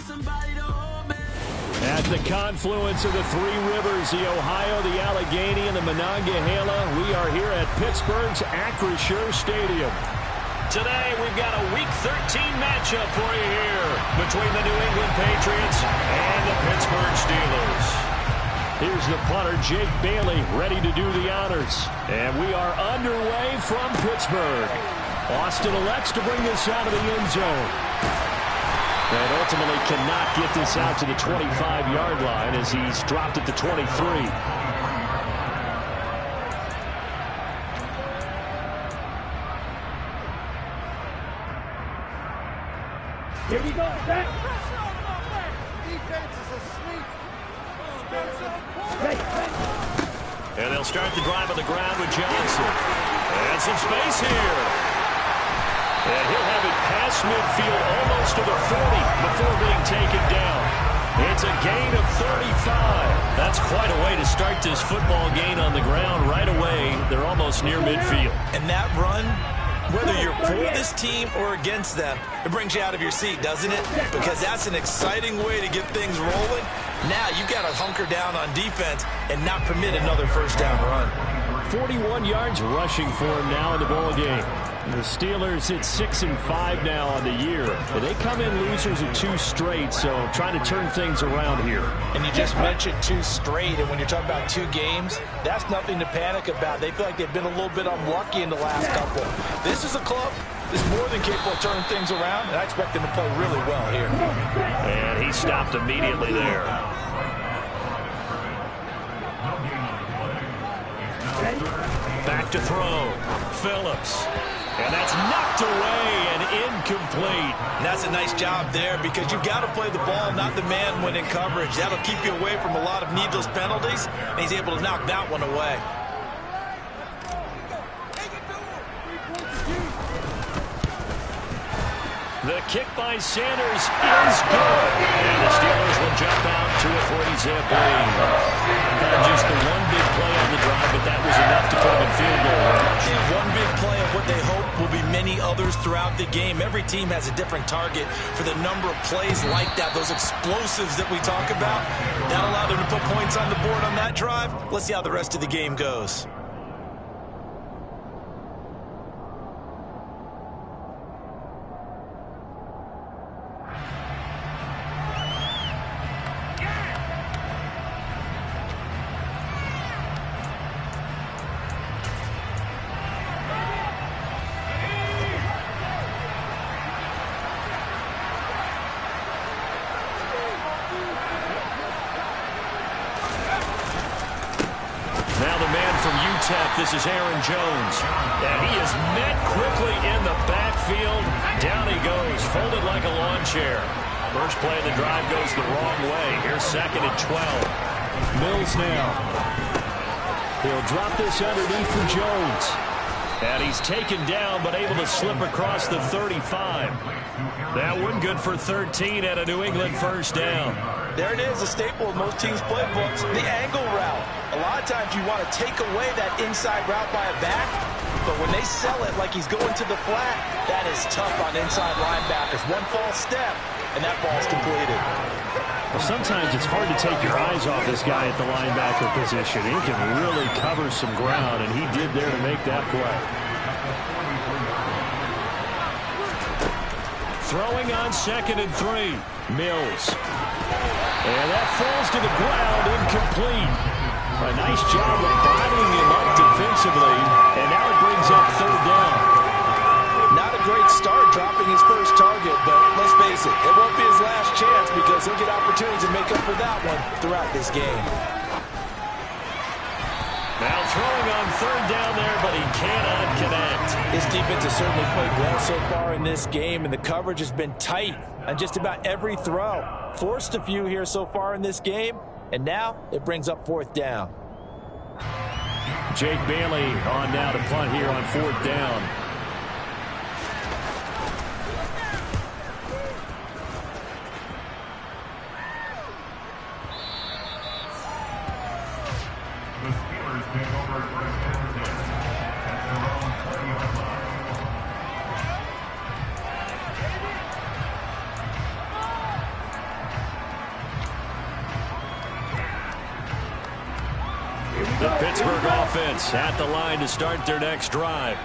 At the confluence of the three rivers, the Ohio, the Allegheny, and the Monongahela, we are here at Pittsburgh's Acrisure Stadium. Today, we've got a Week 13 matchup for you here between the New England Patriots and the Pittsburgh Steelers. Here's the punter, Jake Bailey, ready to do the honors. And we are underway from Pittsburgh. Austin elects to bring this out of the end zone. And ultimately cannot get this out to the 25-yard line as he's dropped at the 23. Here we go, back. Defense is asleep. And they'll start the drive on the ground with Johnson. And some space here. And he'll have it past midfield almost to the 40 before being taken down. It's a gain of 35. That's quite a way to start this football game on the ground right away. They're almost near midfield. And that run, whether you're for this team or against them, it brings you out of your seat, doesn't it? Because that's an exciting way to get things rolling. Now you've got to hunker down on defense and not permit another first down run. 41 yards rushing for him now in the ball game. The Steelers hit 6-5 now on the year. And they come in losers of 2 straight, so trying to turn things around here. And you just mentioned 2 straight, and when you're talking about 2 games, that's nothing to panic about. They feel like they've been a little bit unlucky in the last couple. This is a club that's more than capable of turning things around, and I expect them to play really well here. And he stopped immediately there. Back to throw. Phillips. And that's knocked away and incomplete. And that's a nice job there because you've got to play the ball, not the man when in coverage. That'll keep you away from a lot of needless penalties, and he's able to knock that one away. The kick by Sanders is good. And the Steelers will jump out to a 3-zip lead. Not just the one big play on the drive, but that was enough to put them in field goal range. And one big play of what they hope will be many others throughout the game. Every team has a different target for the number of plays like that, those explosives that we talk about. That allowed them to put points on the board on that drive. Let's see how the rest of the game goes. This is Aaron Jones. And he is met quickly in the backfield. Down he goes, folded like a lawn chair. First play of the drive goes the wrong way. Here's 2nd and 12. Mills now. He'll drop this underneath for Jones. And he's taken down, but able to slip across the 35. That one good for 13 at a New England first down. There it is, a staple of most teams' playbooks, the angle route. A lot of times you want to take away that inside route by a back, but when they sell it like he's going to the flat, that is tough on inside linebackers. One false step, and that ball's completed. Well, sometimes it's hard to take your eyes off this guy at the linebacker position. He can really cover some ground, and he did there to make that play. Throwing on 2nd and 3. Mills. And that falls to the ground, incomplete. A nice job of bottling him up defensively, and now it brings up 3rd down. Not a great start dropping his first target, but let's face it, it won't be his last chance because he'll get opportunities to make up for that one throughout this game. Now throwing on 3rd down there, but he cannot connect. His defense has certainly played well so far in this game, and the coverage has been tight on just about every throw. Forced a few here so far in this game, and now it brings up 4th down. Jake Bailey on now to punt here on 4th down. The Steelers take over first and 10 at their own 30-yard line. The Pittsburgh offense at the line to start their next drive.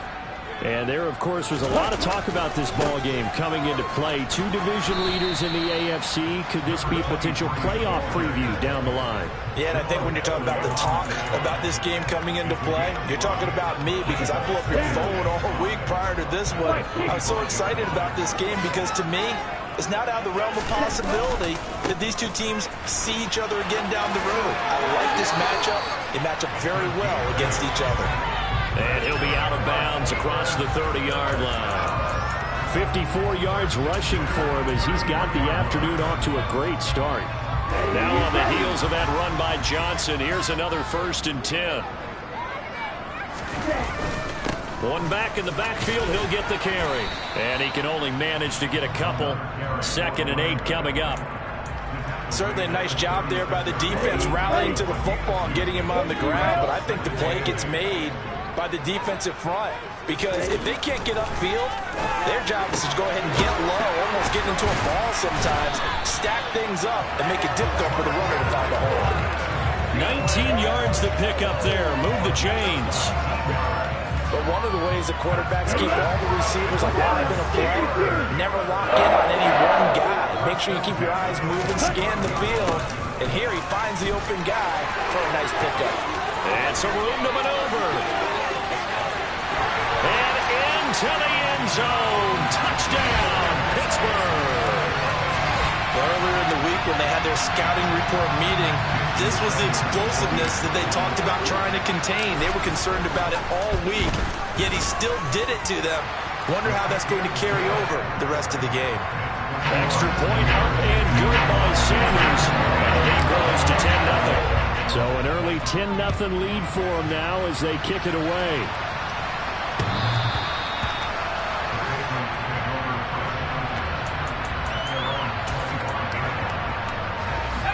And there, of course, was a lot of talk about this ball game coming into play. Two division leaders in the AFC. Could this be a potential playoff preview down the line? Yeah, and I think when you're talking about the talk about this game coming into play, you're talking about me because I blew up your phone all week prior to this one. I was so excited about this game because, to me, it's not out of the realm of possibility that these two teams see each other again down the road. I like this matchup. They match up very well against each other. And he'll be out of bounds across the 30-yard line. 54 yards rushing for him as he's got the afternoon off to a great start. Now on the heels of that run by Johnson, here's another 1st and 10. One back in the backfield, he'll get the carry. And he can only manage to get a couple. 2nd and 8 coming up. Certainly a nice job there by the defense rallying to the football and getting him on the ground. But I think the play gets made by the defensive front, because if they can't get upfield, their job is to go ahead and get low, almost get into a ball sometimes, stack things up, and make it difficult for the runner to find a hole. 19 yards to pick up there. Move the chains. But one of the ways the quarterbacks keep all the receivers alive in a play, never lock in on any one guy. Make sure you keep your eyes moving, scan the field, and here he finds the open guy for a nice pickup. And some room to maneuver. And into the end zone. Touchdown, Pittsburgh. Earlier in the week when they had their scouting report meeting, this was the explosiveness that they talked about trying to contain. They were concerned about it all week, yet he still did it to them. Wonder how that's going to carry over the rest of the game. Extra point up and good by Sanders. And the lead grows to 10-0. So an early 10-0 lead for them now as they kick it away.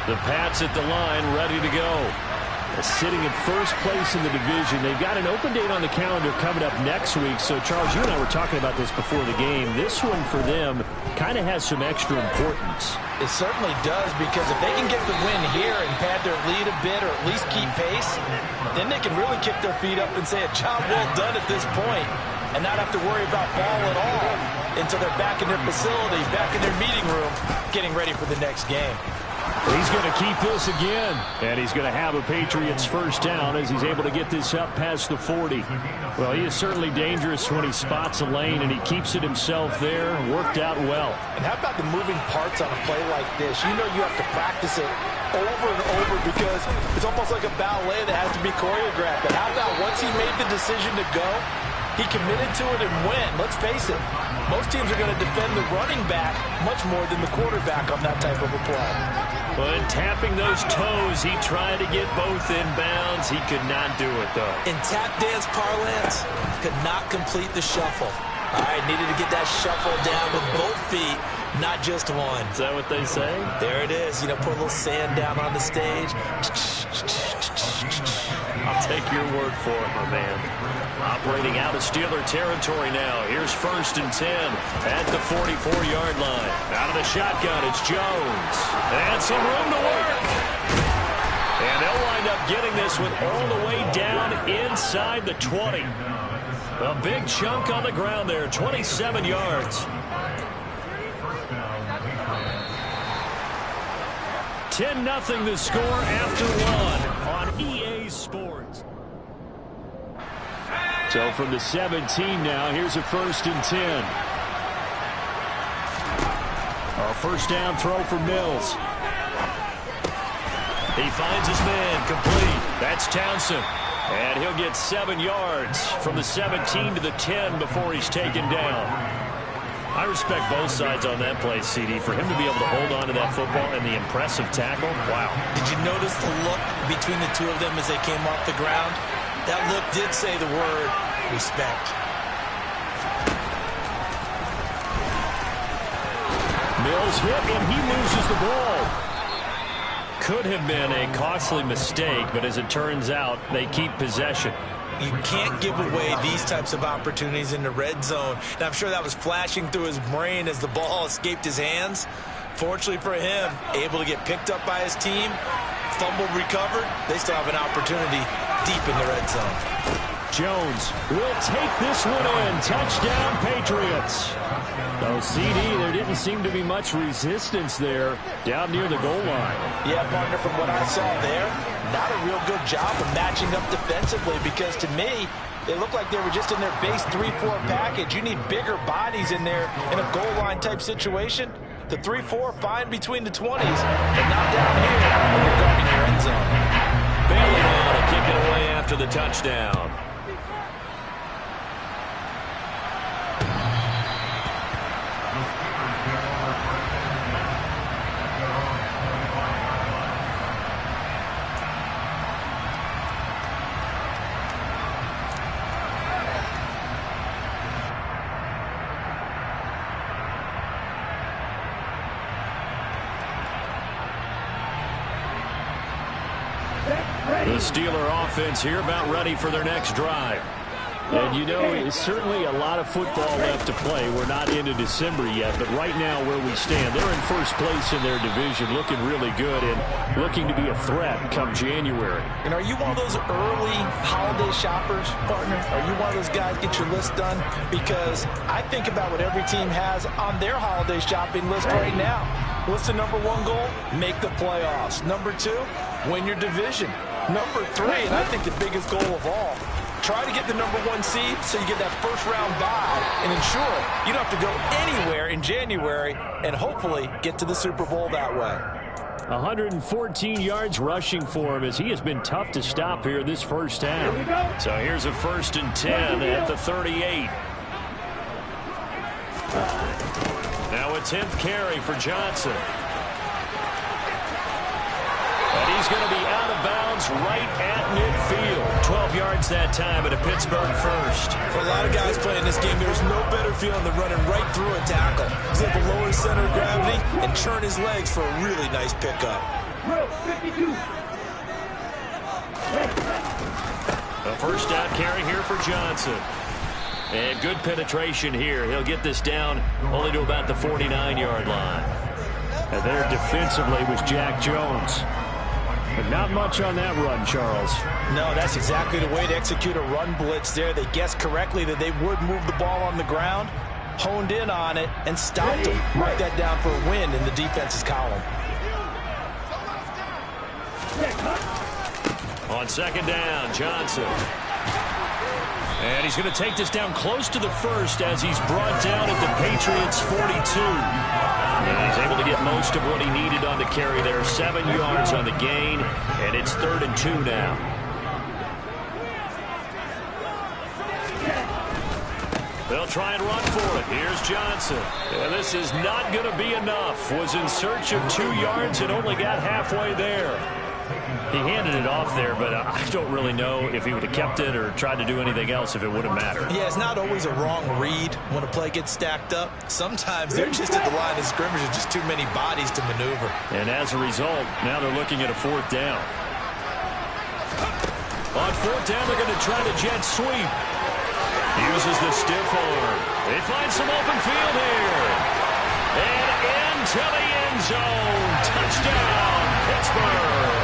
The Pats at the line, ready to go. Sitting in first place in the division. They've got an open date on the calendar coming up next week. So, Charles, you and I were talking about this before the game. This one for them kind of has some extra importance. It certainly does, because if they can get the win here and pad their lead a bit or at least keep pace, then they can really kick their feet up and say a job well done at this point and not have to worry about ball at all until they're back in their facility, back in their meeting room, getting ready for the next game. He's going to keep this again, and he's going to have a Patriots first down as he's able to get this up past the 40. Well, he is certainly dangerous when he spots a lane, and he keeps it himself there. Worked out well. And how about the moving parts on a play like this? You know you have to practice it over and over because it's almost like a ballet that has to be choreographed. But how about once he made the decision to go, he committed to it and went. Let's face it, most teams are going to defend the running back much more than the quarterback on that type of a play. When tapping those toes, he tried to get both in bounds. He could not do it, though. In tap dance parlance, could not complete the shuffle. All right, needed to get that shuffle down with both feet, not just one. Is that what they say? There it is. You know, put a little sand down on the stage. I'll take your word for it, my man. Operating out of Steeler territory now. Here's 1st and 10 at the 44-yard line. Out of the shotgun, it's Jones. And some room to work. And they'll wind up getting this one all the way down inside the 20. A big chunk on the ground there, 27 yards. 10-0 the score after one on EA Sports. So from the 17 now, here's a 1st and 10. A first down throw for Mills. He finds his man, complete. That's Townsend. And he'll get 7 yards from the 17 to the 10 before he's taken down. I respect both sides on that play, CD. For him to be able to hold on to that football and the impressive tackle, wow. Did you notice the look between the two of them as they came off the ground? That look did say the word respect. Mills hit, and he loses the ball. Could have been a costly mistake, but as it turns out, they keep possession. You can't give away these types of opportunities in the red zone. Now, I'm sure that was flashing through his brain as the ball escaped his hands. Fortunately for him, able to get picked up by his team, fumbled, recovered. They still have an opportunity deep in the red zone. Jones will take this one in. Touchdown, Patriots. No CD, there didn't seem to be much resistance there down near the goal line. Yeah, partner, from what I saw there, not a real good job of matching up defensively, because to me, it looked like they were just in their base 3-4 package. You need bigger bodies in there in a goal line type situation. The 3-4, fine between the 20s, but not down here when you're guarding your end zone. Bailey on to kick it away after the touchdown. The Steeler offense here about ready for their next drive. And you know, it's certainly a lot of football left to play. We're not into December yet, but right now where we stand, they're in first place in their division, looking really good and looking to be a threat come January. And are you one of those early holiday shoppers, partner? Are you one of those guys get your list done? Because I think about what every team has on their holiday shopping list right now. What's the number one goal? Make the playoffs. Number two, win your division. Number three, and I think the biggest goal of all, try to get the number one seed so you get that first round bye and ensure you don't have to go anywhere in January and hopefully get to the Super Bowl that way. 114 yards rushing for him as he has been tough to stop here this first half. So here's a 1st and 10 at the 38. Now a 10th carry for Johnson. And he's going to be out of bounds right at midfield. 12 yards that time at a Pittsburgh first. For a lot of guys playing this game, there's no better feeling than running right through a tackle. He's able to lower his center of gravity and churn his legs for a really nice pickup. A first down carry here for Johnson. And good penetration here. He'll get this down only to about the 49-yard line. And there defensively was Jack Jones. But not much on that run, Charles. No, that's exactly the way to execute a run blitz there. They guessed correctly that they would move the ball on the ground, honed in on it, and stopped them. Mark that down for a win in the defense's column. On second down, Johnson. And he's going to take this down close to the first as he's brought down at the Patriots' 42. And he's able to get most of what he needed on the carry there. 7 yards on the gain, and it's 3rd and 2 now. They'll try and run for it. Here's Johnson. And this is not going to be enough. Was in search of 2 yards and only got halfway there. He handed it off there, but I don't really know if he would have kept it or tried to do anything else if it would have mattered. Yeah, it's not always a wrong read when a play gets stacked up. Sometimes they're just at the line of scrimmage with just too many bodies to maneuver. And as a result, now they're looking at a 4th down. On 4th down, they're going to try the jet sweep. Uses the stiff arm. They find some open field here. And into the end zone. Touchdown, Pittsburgh.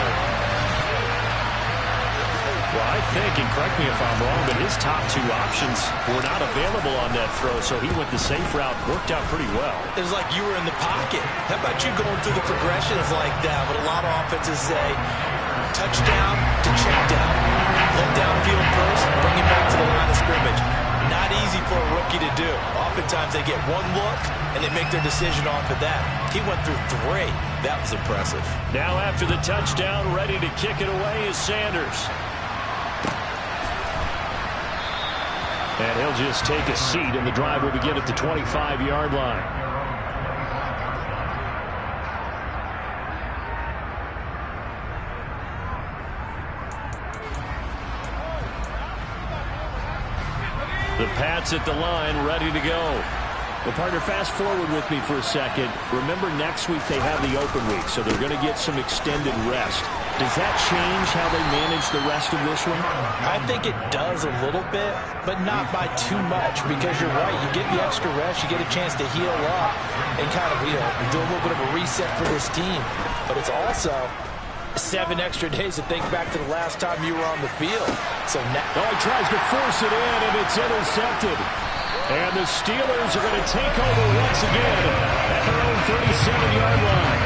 Well, I think, and correct me if I'm wrong, but his top 2 options were not available on that throw, so he went the safe route, worked out pretty well. It was like you were in the pocket. How about you going through the progressions like that? But a lot of offenses say touchdown to check down. Look downfield first, bring it back to the line of scrimmage. Not easy for a rookie to do. Oftentimes they get one look, and they make their decision off of that. He went through 3. That was impressive. Now after the touchdown, ready to kick it away is Sanders. And he'll just take a seat, and the drive will begin at the 25-yard line. The Pats at the line, ready to go. Well, partner, fast forward with me for a second. Remember, next week they have the open week, so they're going to get some extended rest. Does that change how they manage the rest of this one? I think it does a little bit, but not by too much, because you're right. You get the extra rest, you get a chance to heal up and kind of, do a little bit of a reset for this team. But it's also 7 extra days to think back to the last time you were on the field. So now he tries to force it in, and it's intercepted. And the Steelers are going to take over once again at their own 37-yard line.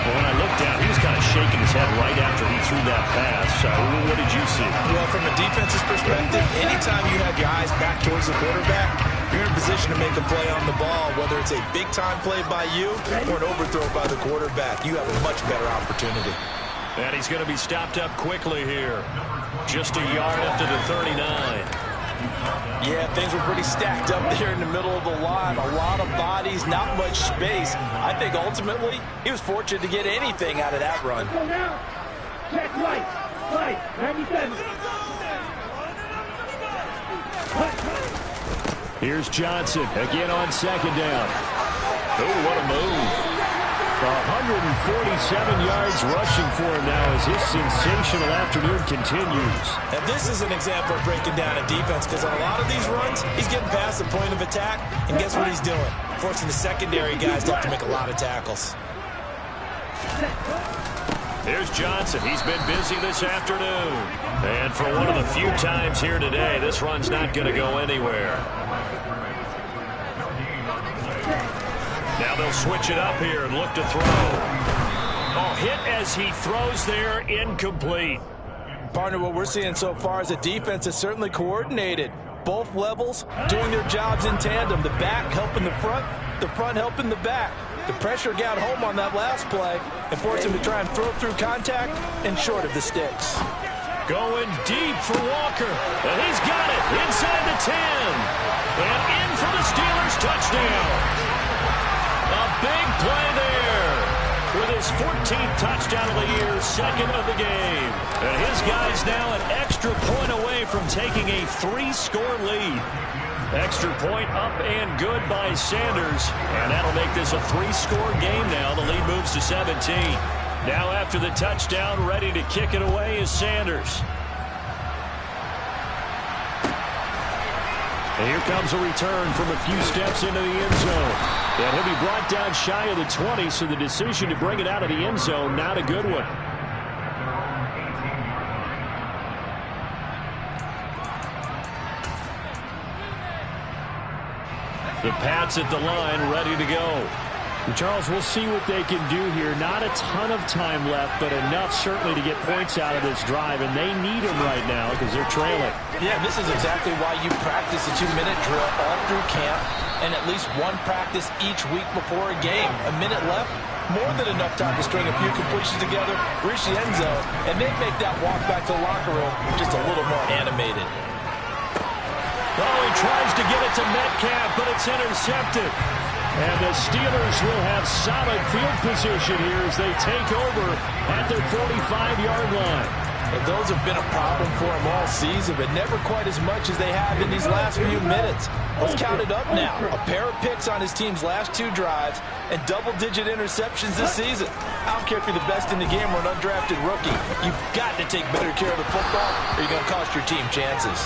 Well, when I looked down, he was kind of shaking his head right after he threw that pass. What did you see? Well, from a defense's perspective, anytime you have your eyes back towards the quarterback, you're in a position to make a play on the ball, whether it's a big-time play by you or an overthrow by the quarterback. You have a much better opportunity. And he's going to be stopped up quickly here. Just a yard up to the 39. Yeah, things were pretty stacked up there in the middle of the line. A lot of bodies, not much space. I think ultimately he was fortunate to get anything out of that run. Go now. Check right. Right. 97. Here's Johnson again on second down. Oh, what a move. 147 yards rushing for him now as his sensational afternoon continues. And this is an example of breaking down a defense, because on a lot of these runs, he's getting past the point of attack, and guess what he's doing? Forcing the secondary guys to have to make a lot of tackles. Here's Johnson. He's been busy this afternoon. And for one of the few times here today, this run's not going to go anywhere. Now they'll switch it up here and look to throw. Oh, hit as he throws there, incomplete. Partner, what we're seeing so far is the defense is certainly coordinated. Both levels doing their jobs in tandem. The back helping the front helping the back. The pressure got home on that last play and forced him to try and throw through contact and short of the sticks. Going deep for Walker. And he's got it inside the 10. And in for the Steelers touchdown. A big play there with his 14th touchdown of the year, second of the game. And his guy's now an extra point away from taking a 3-score lead. Extra point up and good by Sanders. And that'll make this a 3-score game now. The lead moves to 17. Now after the touchdown, ready to kick it away is Sanders. And here comes a return from a few steps into the end zone. And he'll be brought down shy of the 20, so the decision to bring it out of the end zone, not a good one. The Pats at the line, ready to go. Charles, we'll see what they can do here. Not a ton of time left, but enough certainly to get points out of this drive, and they need them right now because they're trailing. Yeah, this is exactly why you practice a 2-minute drill all through camp and at least one practice each week before a game. A minute left, more than enough time to string a few completions together, reach the end zone, and then make that walk back to the locker room just a little more animated. Oh, he tries to get it to Metcalf, but it's intercepted. And the Steelers will have solid field position here as they take over at their 45-yard line. And those have been a problem for them all season, but never quite as much as they have in these last few minutes. Let's count it up now. A pair of picks on his team's last 2 drives and double-digit interceptions this season. I don't care if you're the best in the game or an undrafted rookie. You've got to take better care of the football or you're going to cost your team chances.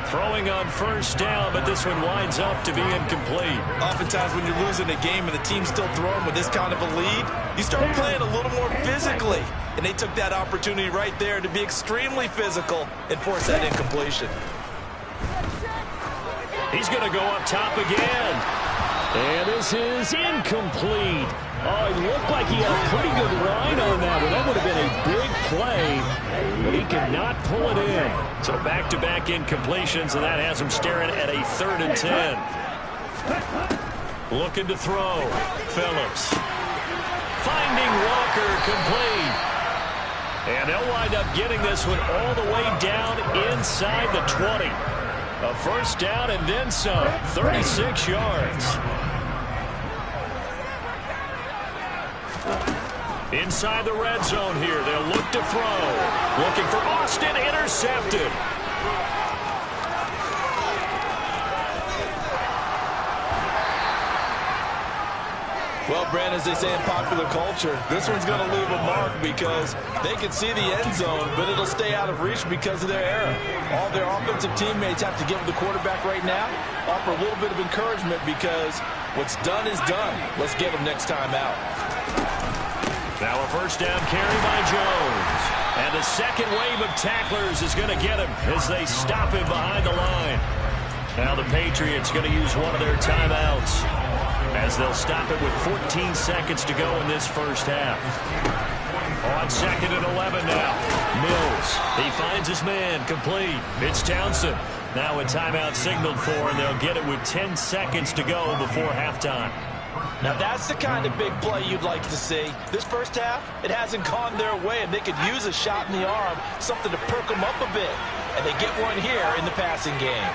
Throwing on first down, but this one winds up to be incomplete. Oftentimes when you're losing a game and the team's still throwing with this kind of a lead, you start playing a little more physically. And they took that opportunity right there to be extremely physical and force that incompletion. He's going to go up top again. And this is incomplete. Oh, it looked like he had a pretty good line on that one. That would have been a big play, but he could not pull it in. So back-to-back incompletions, and that has him staring at a 3rd and 10. Looking to throw. Phillips. Finding Walker, complete. And they'll wind up getting this one all the way down inside the 20. A first down and then some. 36 yards. Inside the red zone here, they'll look to throw. Looking for Austin, intercepted. Well, Brand, as they say in popular culture, this one's going to leave a mark because they can see the end zone, but it'll stay out of reach because of their error. All their offensive teammates have to get with the quarterback right now, offer a little bit of encouragement because what's done is done. Let's get them next time out. Now a first down carry by Jones. And the second wave of tacklers is going to get him as they stop him behind the line. Now the Patriots going to use one of their timeouts as they'll stop it with 14 seconds to go in this first half. On 2nd and 11 now. Mills. He finds his man complete. It's Townsend. Now a timeout signaled for, and they'll get it with 10 seconds to go before halftime. Now that's the kind of big play you'd like to see. This first half, it hasn't gone their way, and they could use a shot in the arm, something to perk them up a bit. And they get one here in the passing game.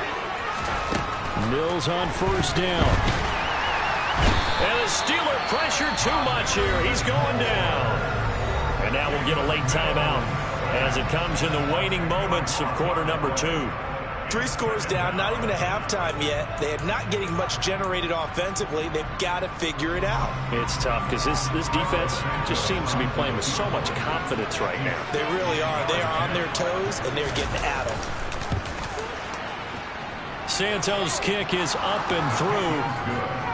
Mills on first down. And the Steeler pressure too much here. He's going down. And now we'll get a late timeout as it comes in the waning moments of quarter number 2. 3 scores down, not even a halftime yet. They are not getting much generated offensively. They've got to figure it out. It's tough because this defense just seems to be playing with so much confidence right now. They really are. They are on their toes, and they're getting at them. Santos' kick is up and through.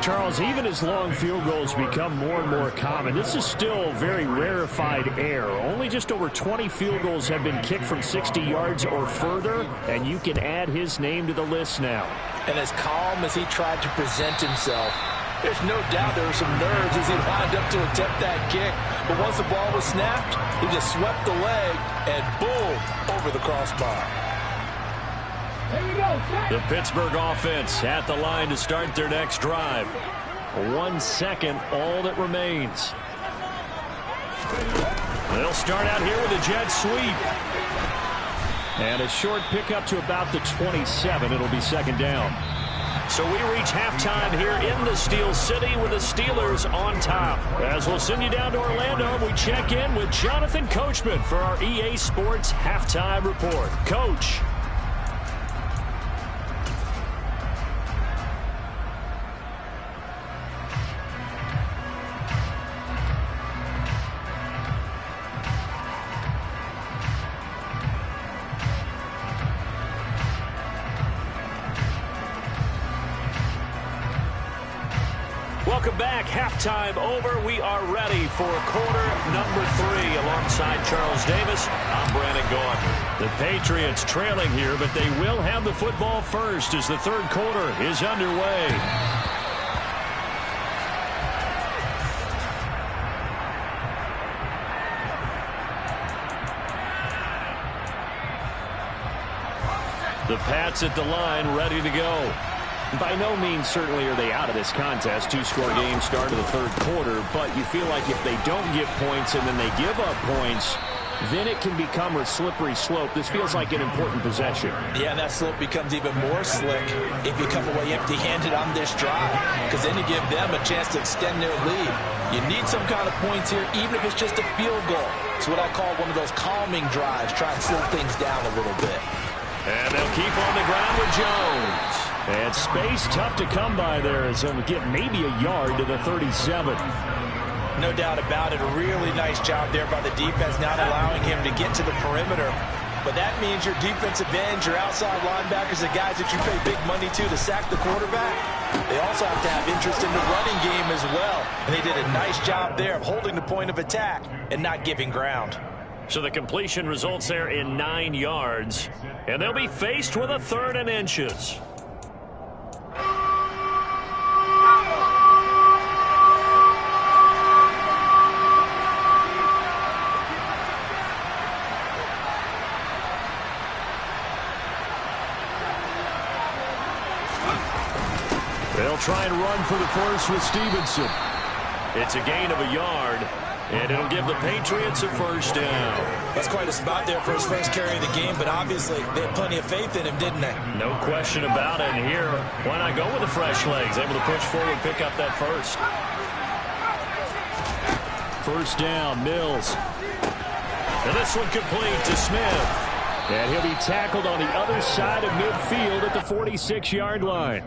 Charles, even as long field goals become more and more common, this is still very rarefied air. Only just over 20 field goals have been kicked from 60 yards or further, and you can add his name to the list now. And as calm as he tried to present himself, there's no doubt there were some nerves as he lined up to attempt that kick. But once the ball was snapped, he just swept the leg and boom, over the crossbar. The Pittsburgh offense at the line to start their next drive. 1 second, all that remains. They'll start out here with a jet sweep. And a short pickup to about the 27. It'll be second down. So we reach halftime here in the Steel City with the Steelers on top. As we'll send you down to Orlando, we check in with Jonathan Coachman for our EA Sports Halftime Report. Coach. Welcome back. Halftime over. We are ready for quarter number 3. Alongside Charles Davis, I'm Brandon Gaudin. The Patriots trailing here, but they will have the football first as the third quarter is underway. The Pats at the line, ready to go. By no means certainly are they out of this contest. 2-score game start of the third quarter, but you feel like if they don't get points and then they give up points, then it can become a slippery slope. This feels like an important possession. Yeah, and that slope becomes even more slick if you come away empty-handed on this drive, because then you give them a chance to extend their lead. You need some kind of points here, even if it's just a field goal. It's what I call one of those calming drives. Try and slow things down a little bit. And they'll keep on the ground with Jones. And space tough to come by there as he'll get maybe a yard to the 37. No doubt about it. A really nice job there by the defense, not allowing him to get to the perimeter. But that means your defensive ends, your outside linebackers, the guys that you pay big money to sack the quarterback, they also have to have interest in the running game as well. And they did a nice job there of holding the point of attack and not giving ground. So the completion results there in 9 yards. And they'll be faced with a 3rd and inches. They'll try and run for the first with Stevenson. It's a gain of a yard, and it'll give the Patriots a first down. That's quite a spot there for his first carry of the game, but obviously they had plenty of faith in him, didn't they? No question about it. And here, why not go with the fresh legs? Able to push forward, pick up that first. First down, Mills. And this one complete to Smith. And he'll be tackled on the other side of midfield at the 46-yard line.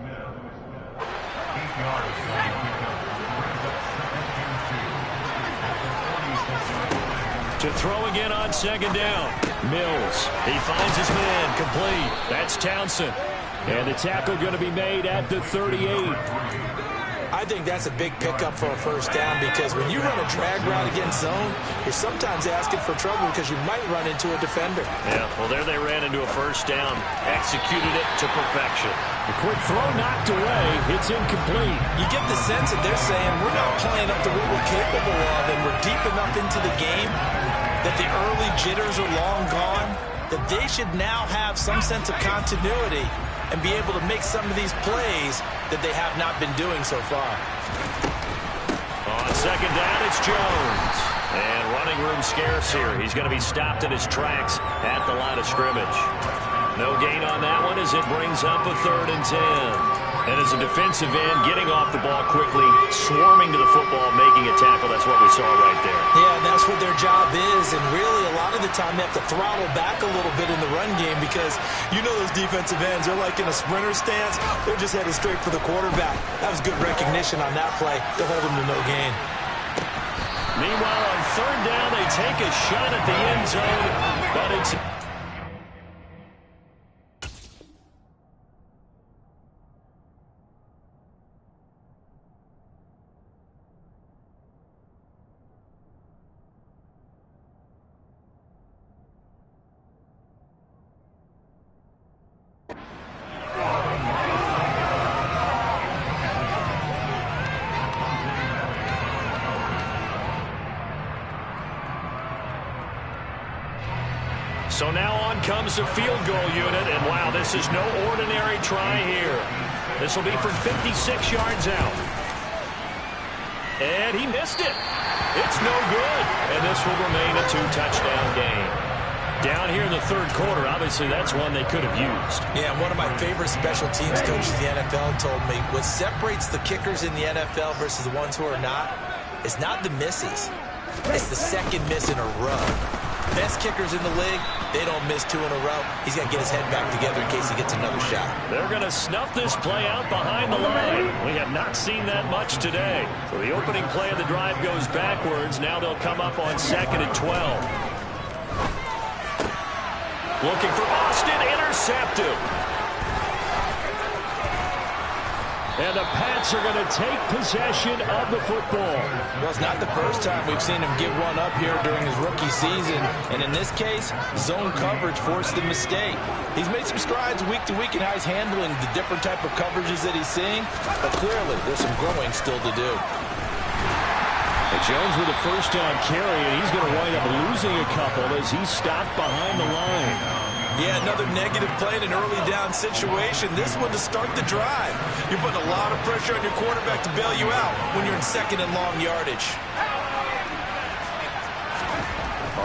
To throw again on second down. Mills. He finds his man. Complete. That's Townsend. And the tackle going to be made at the 38. I think that's a big pickup for a first down because when you run a drag route against zone, you're sometimes asking for trouble because you might run into a defender. Yeah, well, there they ran into a first down. Executed it to perfection. The quick throw knocked away. It's incomplete. You get the sense that they're saying we're not playing up to what we're capable of and we're deep enough into the game that the early jitters are long gone, that they should now have some sense of continuity and be able to make some of these plays that they have not been doing so far. On second down, it's Jones. And running room scarce here. He's going to be stopped in his tracks at the line of scrimmage. No gain on that one as it brings up a 3rd and 10. And as a defensive end, getting off the ball quickly, swarming to the football, making a tackle. That's what we saw right there. Yeah, and that's what their job is. And really, a lot of the time, they have to throttle back a little bit in the run game because you know those defensive ends, they're like in a sprinter stance. They're just headed straight for the quarterback. That was good recognition on that play to hold them to no gain. Meanwhile, on 3rd down, they take a shot at the end zone, but it's... So now on comes the field goal unit, and wow, this is no ordinary try here. This will be from 56 yards out. And he missed it. It's no good. And this will remain a 2-touchdown game. Down here in the 3rd quarter, obviously that's one they could have used. Yeah, one of my favorite special teams coaches in the NFL told me what separates the kickers in the NFL versus the ones who are not is not the misses. It's the second miss in a row. Best kickers in the league, they don't miss 2 in a row. He's got to get his head back together in case he gets another shot. They're going to snuff this play out behind the line. We have not seen that much today. So the opening play of the drive goes backwards. Now they'll come up on 2nd and 12. Looking for Austin, intercepted. And the Pats are going to take possession of the football. Well, it's not the first time we've seen him give one up here during his rookie season. And in this case, zone coverage forced the mistake. He's made some strides week to week in how he's handling the different type of coverages that he's seeing. But clearly, there's some growing still to do. And Jones with a first down carry, and he's going to wind up losing a couple as he's stopped behind the line. Yeah, another negative play in an early down situation. This one to start the drive. You're putting a lot of pressure on your quarterback to bail you out when you're in 2nd and long yardage.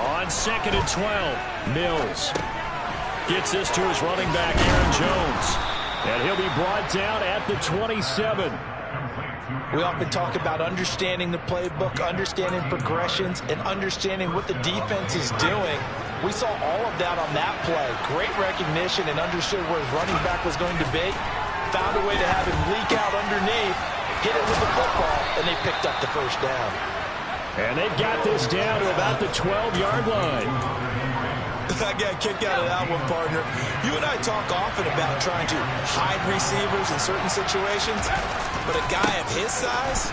On 2nd and 12, Mills gets this to his running back, Aaron Jones. And he'll be brought down at the 27. We often talk about understanding the playbook, understanding progressions, and understanding what the defense is doing. We saw all of that on that play. Great recognition and understood where his running back was going to be. Found a way to have him leak out underneath, hit it with the football, and they picked up the first down. And they've got this down to about the 12-yard line. I got a kick out of that one, partner. You and I talk often about trying to hide receivers in certain situations, but a guy of his size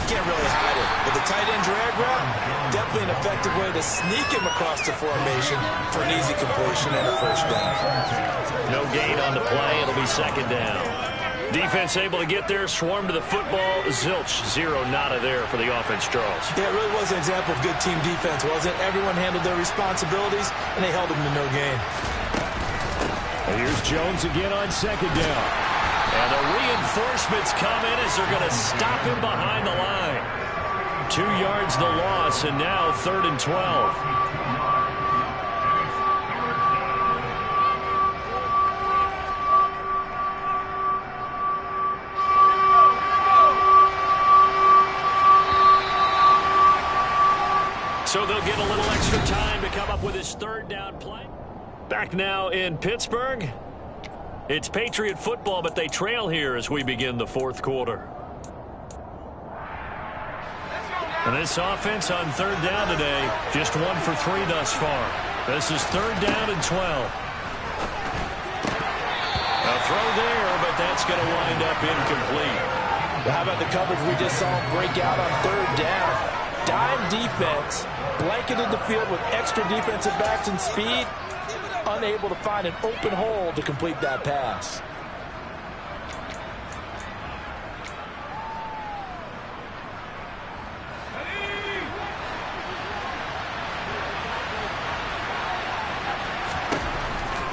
can't really hide it. But the tight end drag route, definitely an effective way to sneak him across the formation for an easy completion and a first down. No gain on the play. It'll be 2nd down. Defense able to get there, swarm to the football. Zilch, 0, nada there for the offense, Charles. Yeah, it really was an example of good team defense, wasn't it? Everyone handled their responsibilities, and they held them to no gain. And here's Jones again on 2nd down. And the reinforcements come in as they're going to stop him behind the line. 2 yards the loss, and now 3rd and 12. So they'll get a little extra time to come up with his 3rd down play. Back now in Pittsburgh. It's Patriot football, but they trail here as we begin the 4th quarter. And this offense on 3rd down today, just 1 for 3 thus far. This is 3rd down and 12. A throw there, but that's going to wind up incomplete. How about the coverage we just saw him break out on third down? Dime defense, blanketed the field with extra defensive backs and speed, unable to find an open hole to complete that pass.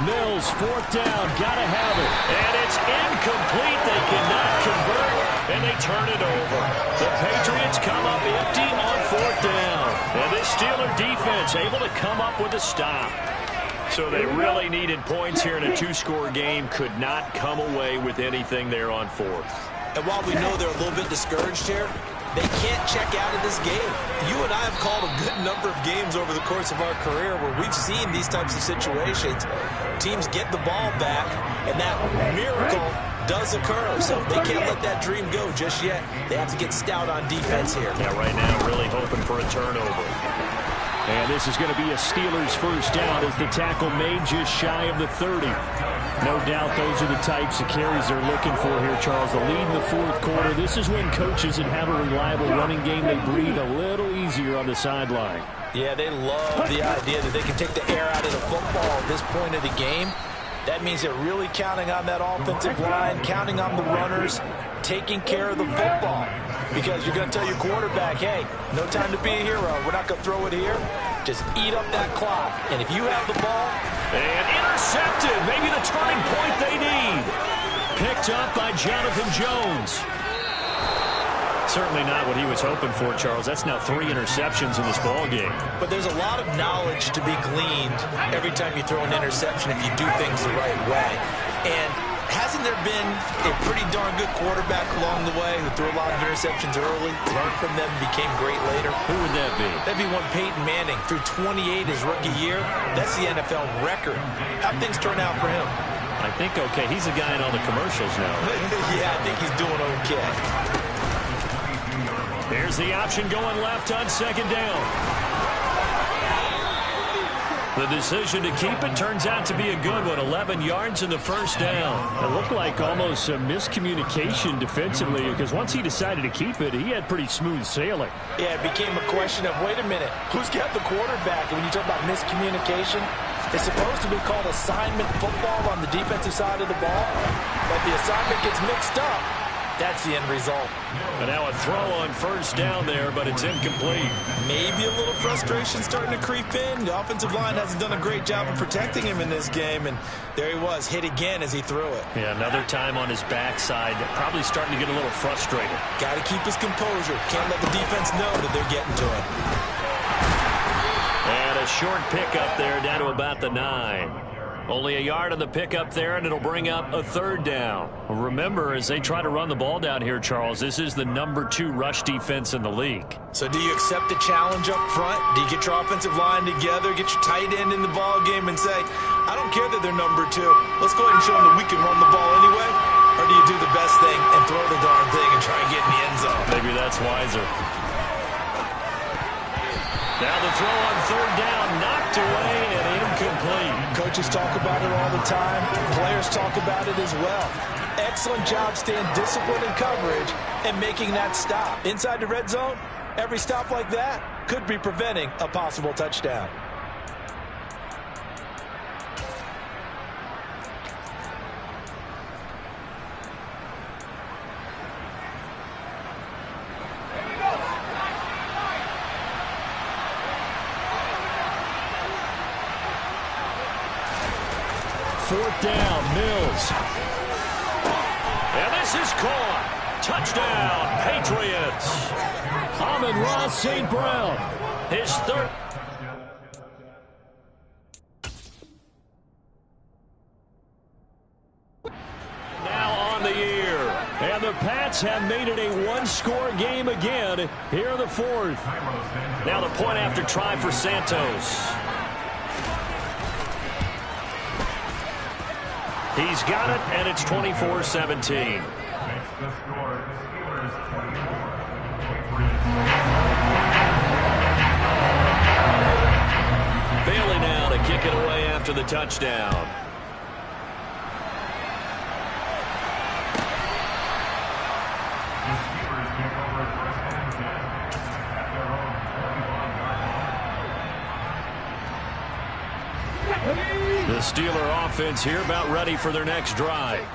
Mills, fourth down, gotta have it. And it's incomplete. They cannot convert, and they turn it over. The Patriots come up empty on fourth down. And this Steeler defense able to come up with a stop. So they really needed points here in a two-score game. Could not come away with anything there on fourth. And while we know they're a little bit discouraged here, they can't check out of this game. You and I have called a good number of games over the course of our career where we've seen these types of situations. Teams get the ball back, and that miracle does occur. So they can't let that dream go just yet. They have to get stout on defense here. Yeah, right now really hoping for a turnover. And this is going to be a Steelers first down as the tackle made just shy of the 30. No doubt those are the types of carries they're looking for here, Charles. The lead in the fourth quarter. This is when coaches that have a reliable running game, they breathe a little easier on the sideline. Yeah, they love the idea that they can take the air out of the football at this point of the game. That means they're really counting on that offensive line, counting on the runners, taking care of the football. Because you're going to tell your quarterback, hey, no time to be a hero. We're not going to throw it here. Just eat up that clock. And if you have the ball... And intercepted. Maybe the turning point they need. Picked up by Jonathan Jones. Certainly not what he was hoping for, Charles. That's now 3 interceptions in this ballgame. But there's a lot of knowledge to be gleaned every time you throw an interception if you do things the right way. And hasn't there been a pretty darn good quarterback along the way who threw a lot of interceptions early, learned from them, became great later? Who would that be? That'd be one Peyton Manning. Threw 28 his rookie year. That's the NFL record. How'd things turn out for him? I think okay. He's a guy in all the commercials now. Yeah, I think he's doing okay. Here's the option going left on second down. The decision to keep it turns out to be a good one. 11 yards in the first down. It looked like almost a miscommunication defensively because once he decided to keep it, he had pretty smooth sailing. Yeah, it became a question of, wait a minute, who's got the quarterback? And when you talk about miscommunication, it's supposed to be called assignment football on the defensive side of the ball. But the assignment gets mixed up. That's the end result. And now a throw on first down there, but it's incomplete. Maybe a little frustration starting to creep in. The offensive line hasn't done a great job of protecting him in this game, and there he was, hit again as he threw it. Yeah, another time on his backside, probably starting to get a little frustrated. Got to keep his composure. Can't let the defense know that they're getting to him. And a short pickup there down to about the 9. Only a yard on the pickup there, and it'll bring up a third down. Remember, as they try to run the ball down here, Charles, this is the #2 rush defense in the league. So do you accept the challenge up front? Do you get your offensive line together, get your tight end in the ball game and say, I don't care that they're #2. Let's go ahead and show them that we can run the ball anyway? Or do you do the best thing and throw the darn thing and try and get in the end zone? Maybe that's wiser. Now the throw on third down, knocked away and incomplete. Coaches talk about it all the time. Players talk about it as well. Excellent job staying disciplined in coverage and making that stop. Inside the red zone, every stop like that could be preventing a possible touchdown. Fourth down, Mills. And this is caught. Touchdown, Patriots. Amon-Ra St. Brown, his third. Now on the year. And the Pats have made it a one-score game again here in the fourth. Now the point after try for Santos. He's got it, and it's 24-17. Bailey now to kick it away after the touchdown. The Steeler offense here about ready for their next drive.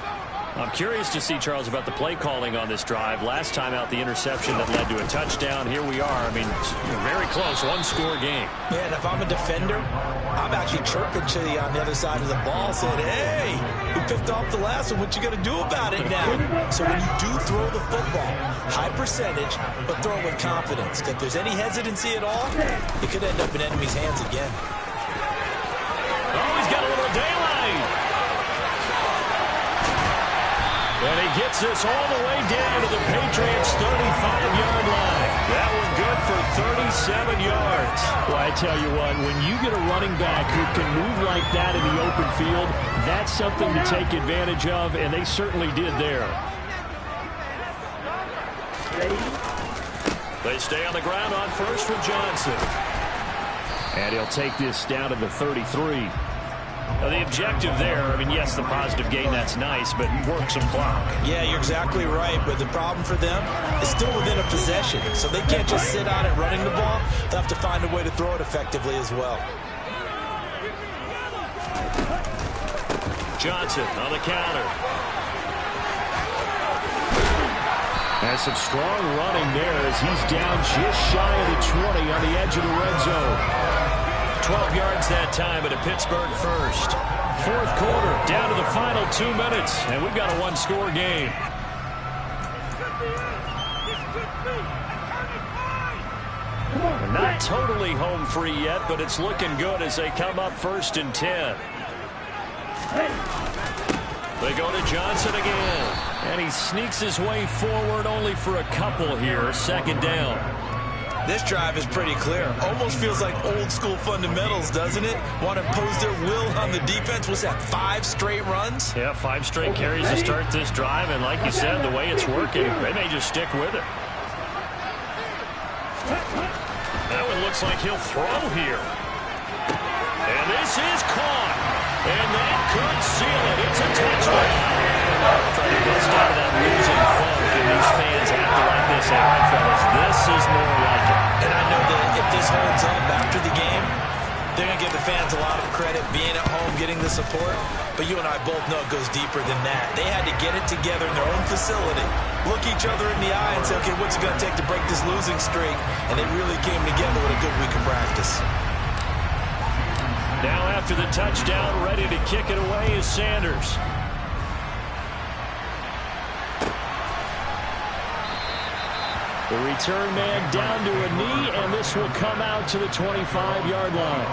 I'm curious to see, Charles, about the play calling on this drive. Last time out, the interception that led to a touchdown. Here we are. I mean, very close, one-score game. Yeah, and if I'm a defender, I'm actually chirping to you on the other side of the ball, saying, hey, we picked off the last one. What you going to do about it now? So when you do throw the football, high percentage, but throw it with confidence. If there's any hesitancy at all, it could end up in enemy's hands again. Oh, he's got a little daylight. And he gets this all the way down to the Patriots' 35-yard line. That one good for 37 yards. Well, I tell you what, when you get a running back who can move like that in the open field, that's something to take advantage of, and they certainly did there. They stay on the ground on first with Johnson. And he'll take this down to the 33. Now, the objective there, I mean, yes, the positive gain, that's nice, but work some clock. Yeah, you're exactly right, but the problem for them is still within a possession, so they can't just sit on it running the ball. They'll have to find a way to throw it effectively as well. Johnson on the counter. And some strong running there as he's down just shy of the 20 on the edge of the red zone. 12 yards that time at a Pittsburgh first. Fourth quarter, down to the final 2 minutes, and we've got a one-score game. Not totally home free yet, but it's looking good as they come up first and 10. They go to Johnson again, and he sneaks his way forward only for a couple here, second down. This drive is pretty clear. Almost feels like old school fundamentals, doesn't it? Want to impose their will on the defense. Was that 5 straight runs? Yeah, 5 straight carries to start this drive. And like you said, the way it's working, they may just stick with it. That one looks like he'll throw here. And this is caught. And that could seal it. It's a touchdown. Trying to bust out of that losing funk, and these fans have to like this. All right, fellas, this is more like it. And I know that if this holds up after the game, they're going to give the fans a lot of credit being at home, getting the support. But you and I both know it goes deeper than that. They had to get it together in their own facility, look each other in the eye and say, okay, what's it going to take to break this losing streak? And they really came together with a good week of practice. Now after the touchdown, ready to kick it away is Sanders. The return man down to a knee, and this will come out to the 25-yard line.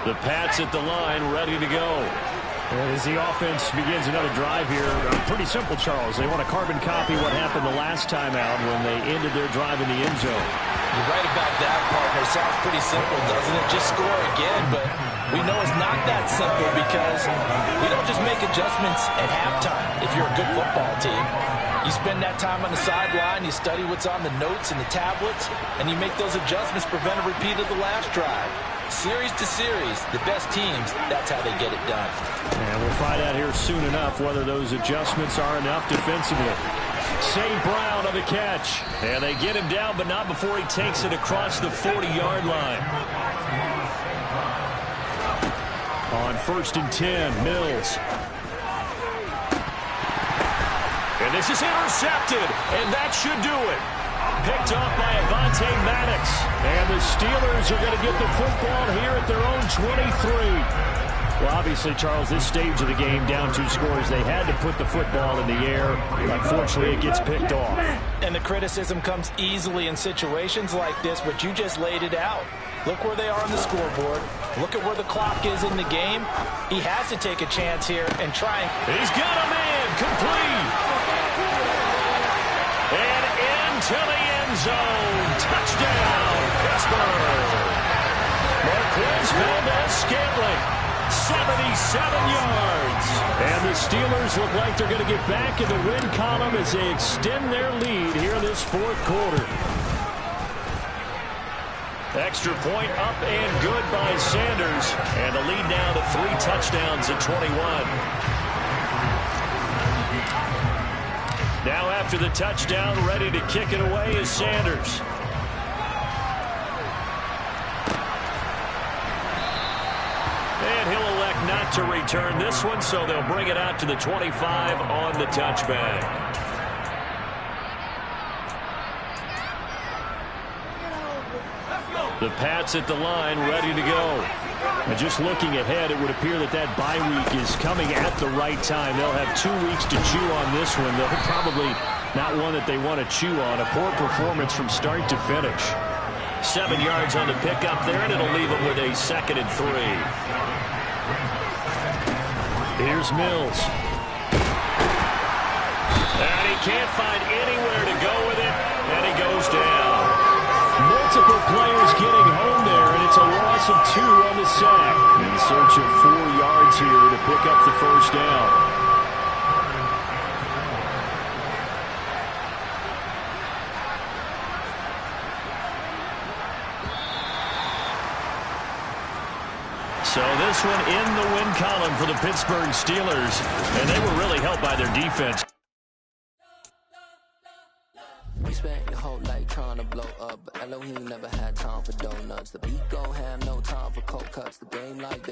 The Pats at the line, ready to go. As the offense begins another drive here, pretty simple, Charles. They want to carbon copy what happened the last time out when they ended their drive in the end zone. You're right about that, partner. Sounds pretty simple, doesn't it? Just score again, but we know it's not that simple because we don't just make adjustments at halftime if you're a good football team. You spend that time on the sideline, you study what's on the notes and the tablets, and you make those adjustments, prevent a repeat of the last drive. Series to series, the best teams, that's how they get it done. And we'll find out here soon enough whether those adjustments are enough defensively. St. Brown on the catch. And they get him down, but not before he takes it across the 40-yard line. On first and 10, Mills. And this is intercepted, and that should do it. Picked off by Avonte Maddox. And the Steelers are going to get the football here at their own 23. Well, obviously, Charles, this stage of the game, down 2 scores, they had to put the football in the air. Unfortunately, it gets picked off. And the criticism comes easily in situations like this, but you just laid it out. Look where they are on the scoreboard. Look at where the clock is in the game. He has to take a chance here and try. He's got a man complete. And into the end zone. Touchdown, Pittsburgh. Marquez Valdez-Scantling, 77 yards. And the Steelers look like they're going to get back in the win column as they extend their lead here in this fourth quarter. Extra point up and good by Sanders. And the lead now to 3 touchdowns at 21. Now after the touchdown, ready to kick it away is Sanders. And he'll elect not to return this one, so they'll bring it out to the 25 on the touchback. The Pats at the line, ready to go. And just looking ahead, it would appear that bye week is coming at the right time. They'll have 2 weeks to chew on this one. They'll probably not one that they want to chew on. A poor performance from start to finish. 7 yards on the pickup there, and it'll leave them with a 2nd and 3. Here's Mills. And he can't find anywhere to go with it, and he goes down. Multiple players getting home there, and it's a loss of 2 on the sack. In search of 4 yards here to pick up the first down. So this one in the win column for the Pittsburgh Steelers, and they were really helped by their defense. You spent your whole life trying to blow up, but Elohim never had time for donuts. The beat gon' have no time for cold cuts. The game like baby.